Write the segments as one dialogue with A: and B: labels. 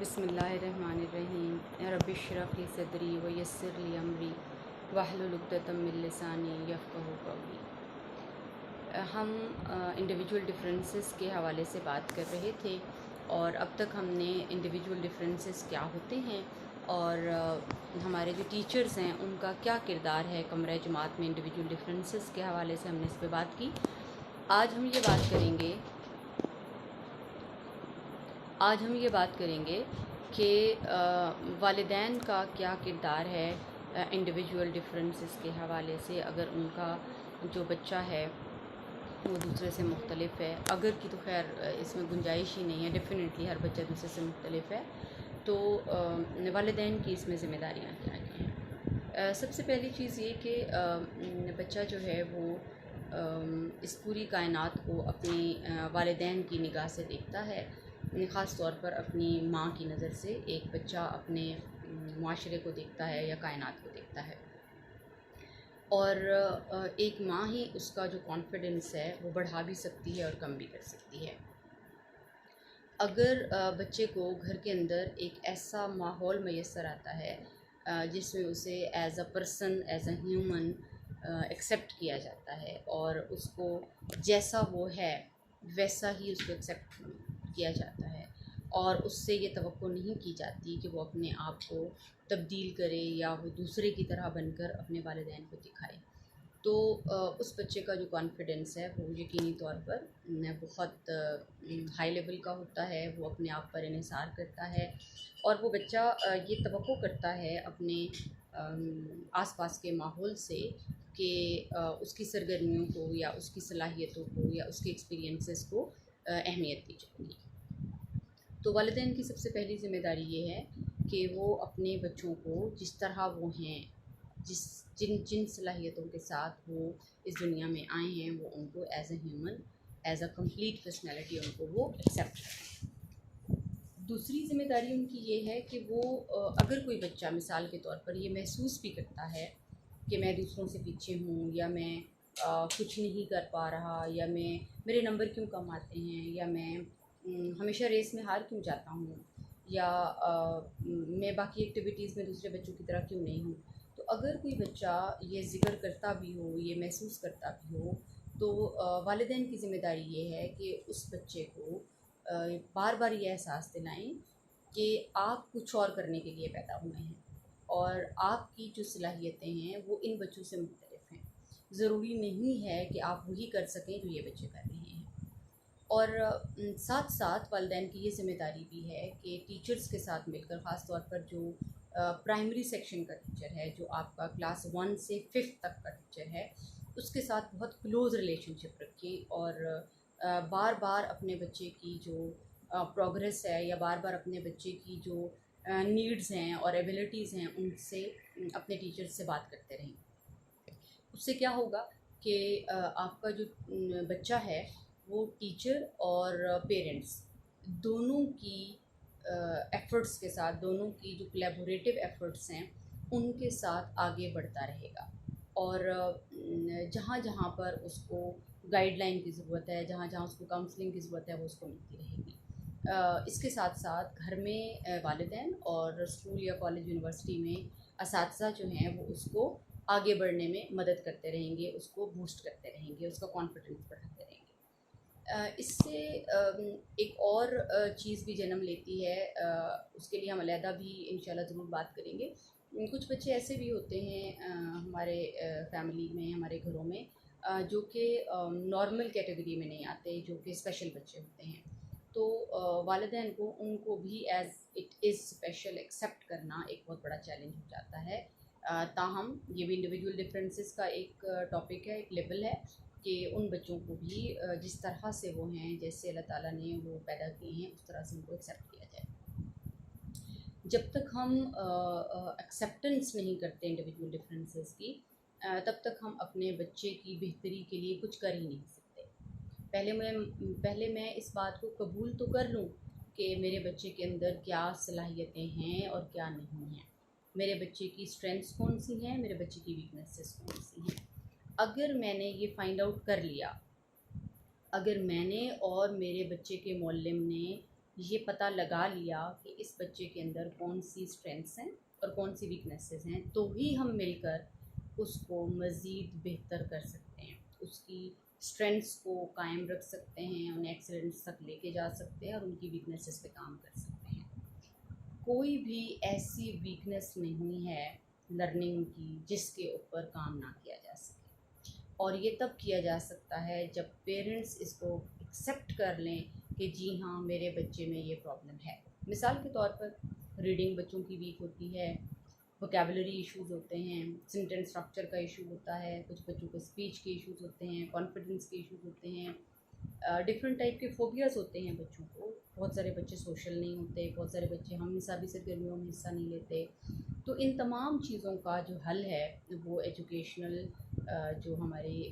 A: बिस्मिल्लाहिर्रहमानिर्रहीम रब्बिश्रह ली सदरी व यस्सिर ली अमरी वहलुल उक़दतम मिन लिसानी यफ़क़हू क़ौली। हम इंडिविजुअल डिफरेंसेस के हवाले से बात कर रहे थे और अब तक हमने इंडिविजुअल डिफरेंसेस क्या होते हैं और हमारे जो टीचर्स हैं उनका क्या किरदार है कमरा जमात में इंडिविजुअल डिफरेंसेस के हवाले से हमने इस पर बात की। आज हम ये बात करेंगे कि वालिदैन का क्या किरदार है इंडिविजुअल डिफरेंसेस के हवाले से। अगर उनका जो बच्चा है वो दूसरे से मुख्तलिफ है, अगर की तो खैर इसमें गुंजाइश ही नहीं है, डेफ़िनेटली हर बच्चा दूसरे से मुख्तलिफ है, तो वालिदैन की इसमें ज़िम्मेदारियाँ क्या क्या हैं। सबसे पहली चीज़ ये कि बच्चा जो है वो इस पूरी कायनात को अपनी वालिदैन की निगाह से देखता है, ख़ास तौर पर अपनी माँ की नज़र से एक बच्चा अपने माशरे को देखता है या कायनात को देखता है। और एक माँ ही उसका जो कॉन्फिडेंस है वो बढ़ा भी सकती है और कम भी कर सकती है। अगर बच्चे को घर के अंदर एक ऐसा माहौल मैसर आता है जिसमें उसे as a person, as a human accept किया जाता है और उसको जैसा वो है वैसा ही उसको एक्सेप्ट किया जाता है और उससे ये तवक्को नहीं की जाती कि वो अपने आप को तब्दील करे या वो दूसरे की तरह बनकर अपने वालिदैन को दिखाए, तो उस बच्चे का जो कॉन्फिडेंस है वो यकीनी तौर पर बहुत हाई लेवल का होता है। वो अपने आप पर इन्हिसार करता है और वो बच्चा ये तवक्को करता है अपने आसपास के माहौल से कि उसकी सरगर्मियों को या उसकी सलाहियतों को या उसके एक्सपीरियंसेस को अहमियत दी जाएगी। तो वालिदैन की सबसे पहली ज़िम्मेदारी ये है कि वो अपने बच्चों को जिस तरह वो हैं, जिन जिन सलाहियतों के साथ वो इस दुनिया में आए हैं, वो उनको as a human, as a complete personality उनको वो एक्सेप्ट करें। दूसरी ज़िम्मेदारी उनकी ये है कि वो अगर कोई बच्चा मिसाल के तौर पर ये महसूस भी करता है कि मैं दूसरों से पीछे हूँ या मैं कुछ नहीं कर पा रहा या मेरे नंबर क्यों कम आते हैं या मैं हमेशा रेस में हार क्यों जाता हूँ या मैं बाकी एक्टिविटीज़ में दूसरे बच्चों की तरह क्यों नहीं हूँ, तो अगर कोई बच्चा ये ज़िक्र करता भी हो, ये महसूस करता भी हो, तो वालिदैन की ज़िम्मेदारी ये है कि उस बच्चे को बार बार ये एहसास दिलाएं कि आप कुछ और करने के लिए पैदा हुए हैं और आपकी जो सलाहियतें हैं वो इन बच्चों से मुख्तलिफ हैं। ज़रूरी नहीं है कि आप वही कर सकें जो ये बच्चे कर रहे हैं। और साथ साथ वालिदैन की ये ज़िम्मेदारी भी है कि टीचर्स के साथ मिलकर, ख़ास तौर पर जो प्राइमरी सेक्शन का टीचर है, जो आपका क्लास 1 से 5th तक का टीचर है, उसके साथ बहुत क्लोज़ रिलेशनशिप रखें और बार बार अपने बच्चे की जो प्रोग्रेस है या बार बार अपने बच्चे की जो नीड्स हैं और एबिलिटीज़ हैं उनसे अपने टीचर्स से बात करते रहें। उससे क्या होगा कि आपका जो बच्चा है वो टीचर और पेरेंट्स दोनों की एफ़र्ट्स के साथ, दोनों की जो कोलैबोरेटिव एफ़र्ट्स हैं उनके साथ आगे बढ़ता रहेगा और जहाँ जहाँ पर उसको गाइडलाइन की ज़रूरत है, जहाँ जहाँ उसको काउंसलिंग की ज़रूरत है, वो उसको मिलती रहेगी। इसके साथ साथ घर में वालिदैन और स्कूल या कॉलेज यूनिवर्सिटी में असातिज़ा जो हैं वो उसको आगे बढ़ने में मदद करते रहेंगे, उसको बूस्ट करते रहेंगे, उसका कॉन्फिडेंस बढ़ाते रहेंगे। इससे एक और चीज़ भी जन्म लेती है, उसके लिए हम अलहदा भी इंशाल्लाह ज़रूर बात करेंगे। कुछ बच्चे ऐसे भी होते हैं हमारे फैमिली में, हमारे घरों में, जो कि नॉर्मल कैटेगरी में नहीं आते, जो कि स्पेशल बच्चे होते हैं। तो वालिदैन को उनको भी as it is special accept करना एक बहुत बड़ा चैलेंज हो जाता है। ताहम ये भी इंडिविजुअल डिफरेंसेस का एक टॉपिक है, एक लेवल है कि उन बच्चों को भी जिस तरह से वो हैं, जैसे अल्लाह ताला ने वो पैदा किए हैं, उस तरह से उनको एक्सेप्ट किया जाए। जब तक हम एक्सेप्टेंस नहीं करते इंडिविजुअल डिफरेंसेस की, तब तक हम अपने बच्चे की बेहतरी के लिए कुछ कर ही नहीं सकते। पहले मैं इस बात को कबूल तो कर लूँ कि मेरे बच्चे के अंदर क्या सलाहियतें हैं और क्या नहीं हैं, मेरे बच्चे की स्ट्रेंथ्स कौन सी हैं, मेरे बच्चे की वीकनेसेस कौन सी हैं। अगर मैंने ये फ़ाइंड आउट कर लिया, अगर मैंने और मेरे बच्चे के मौल्लिम ने ये पता लगा लिया कि इस बच्चे के अंदर कौन सी स्ट्रेंथ्स हैं और कौन सी वीकनेसेस हैं, तो ही हम मिलकर उसको मज़ीद बेहतर कर सकते हैं, उसकी स्ट्रेंथ्स को कायम रख सकते हैं, उन्हें एक्सीलेंस तक लेके जा सकते हैं और उनकी वीकनेसेस पे काम कर सकते हैं। कोई भी ऐसी वीकनेस नहीं है लर्निंग की जिसके ऊपर काम ना किया जा सके, और ये तब किया जा सकता है जब पेरेंट्स इसको एक्सेप्ट कर लें कि जी हाँ, मेरे बच्चे में ये प्रॉब्लम है। मिसाल के तौर पर रीडिंग बच्चों की वीक होती है, वोकेबलरी इश्यूज़ होते हैं, सेंटेंस स्ट्रक्चर का इशू होता है, कुछ बच्चों को स्पीच के इश्यूज़ होते हैं, कॉन्फिडेंस के इश्यूज़ होते हैं, डिफरेंट टाइप के फोबियाज़ होते हैं बच्चों को। बहुत सारे बच्चे सोशल नहीं होते, बहुत सारे बच्चे हम निसाबी सरगर्मियों में हिस्सा नहीं लेते। तो इन तमाम चीज़ों का जो हल है वो एजुकेशनल जो हमारे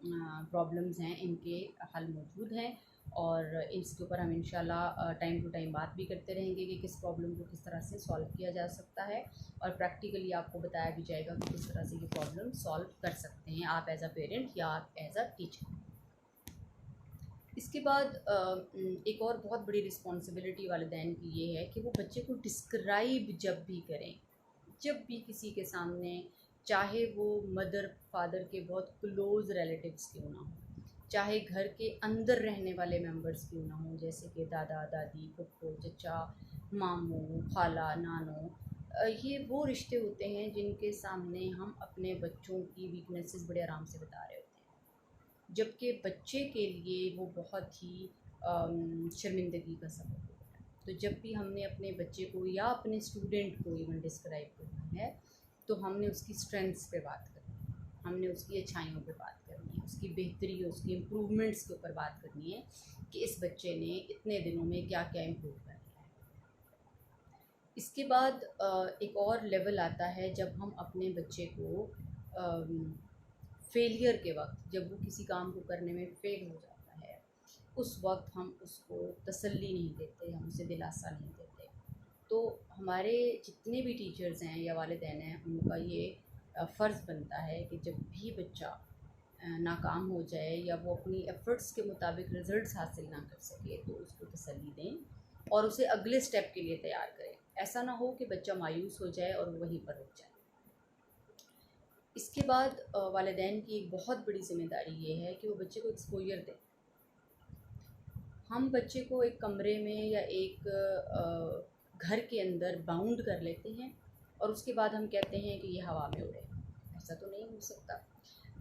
A: प्रॉब्लम्स हैं इनके हल मौजूद हैं, और इसके ऊपर हम इंशाल्लाह टाइम टू टाइम बात भी करते रहेंगे कि किस प्रॉब्लम को किस तरह से सॉल्व किया जा सकता है, और प्रैक्टिकली आपको बताया भी जाएगा कि किस तरह से ये प्रॉब्लम सॉल्व कर सकते हैं आप एज़ अ पेरेंट या आप एज़ अ टीचर। इसके बाद एक और बहुत बड़ी रिस्पॉन्सिबिलिटी वालिदैन की ये है कि वो बच्चे को डिस्क्राइब जब भी करें, जब भी किसी के सामने, चाहे वो मदर फादर के बहुत क्लोज़ रिलेटिव्स क्यों ना हो, चाहे घर के अंदर रहने वाले मेंबर्स क्यों ना हो, जैसे कि दादा दादी, फुफ्फो, चचा, मामू, खाला, नानो, ये वो रिश्ते होते हैं जिनके सामने हम अपने बच्चों की वीकनेसेस बड़े आराम से बता रहे होते हैं, जबकि बच्चे के लिए वो बहुत ही शर्मिंदगी का सबब होता है। तो जब भी हमने अपने बच्चे को या अपने स्टूडेंट को इवन डिस्क्राइब करना है, तो हमने उसकी स्ट्रेंथ्स पे बात करनी है, हमने उसकी अच्छाइयों पे बात करनी है, उसकी बेहतरी, उसकी इम्प्रूवमेंट्स के ऊपर बात करनी है कि इस बच्चे ने इतने दिनों में क्या क्या इम्प्रूव कर लिया है। इसके बाद एक और लेवल आता है जब हम अपने बच्चे को फेलियर के वक्त, जब वो किसी काम को करने में फेल हो जाता है, उस वक्त हम उसको तसल्ली नहीं देते, हम उसे दिलासा नहीं देते। तो हमारे जितने भी टीचर्स हैं या वालिदैन हैं, उनका ये फ़र्ज़ बनता है कि जब भी बच्चा नाकाम हो जाए या वो अपनी एफ़र्ट्स के मुताबिक रिज़ल्ट्स हासिल ना कर सके, तो उसको तसल्ली दें और उसे अगले स्टेप के लिए तैयार करें। ऐसा ना हो कि बच्चा मायूस हो जाए और वो वहीं पर रुक जाए। इसके बाद वालिदैन की एक बहुत बड़ी ज़िम्मेदारी ये है कि वो बच्चे को एक्सपोज़र दें। हम बच्चे को एक कमरे में या एक घर के अंदर बाउंड कर लेते हैं और उसके बाद हम कहते हैं कि ये हवा में उड़े। ऐसा तो नहीं हो सकता।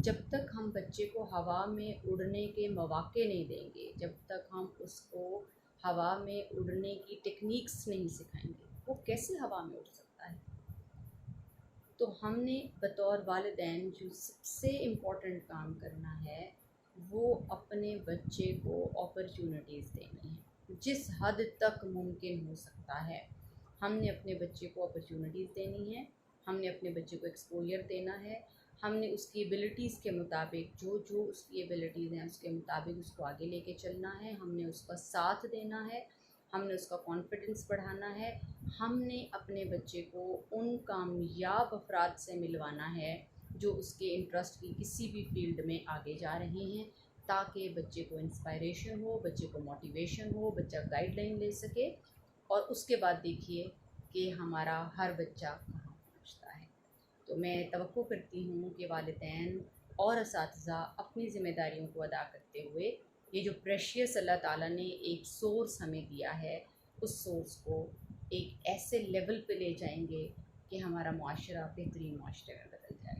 A: जब तक हम बच्चे को हवा में उड़ने के मौके नहीं देंगे, जब तक हम उसको हवा में उड़ने की टेक्निक्स नहीं सिखाएंगे, वो कैसे हवा में उड़ सकता है। तो हमने बतौर वालिदैन जो सबसे इम्पोर्टेंट काम करना है, वो अपने बच्चे को अपॉर्चुनिटीज़ देनी है। जिस हद तक मुमकिन हो सकता है, हमने अपने बच्चे को अपॉर्चुनिटीज़ देनी है, हमने अपने बच्चे को एक्सपोज़र देना है, हमने उसकी एबिलिटीज़ के मुताबिक, जो जो उसकी एबिलिटीज़ हैं उसके मुताबिक उसको आगे लेके चलना है, हमने उसका साथ देना है, हमने उसका कॉन्फिडेंस बढ़ाना है, हमने अपने बच्चे को उन कामयाब अफराद से मिलवाना है जो उसके इंटरेस्ट की किसी भी फील्ड में आगे जा रहे हैं, ताकि बच्चे को इंस्पायरेशन हो, बच्चे को मोटिवेशन हो, बच्चा गाइडलाइन ले सके। और उसके बाद देखिए कि हमारा हर बच्चा कहाँ पहुँचता है। तो मैं तवक्को करती हूँ कि वालिदैन और असातिज़ा अपनी ज़िम्मेदारियों को अदा करते हुए ये जो प्रेशियस अल्लाह ताला ने एक सोर्स हमें दिया है, उस सोर्स को एक ऐसे लेवल पे ले जाएंगे कि हमारा मुआशरा बेहतरीन मुआशरे में बदल जाए।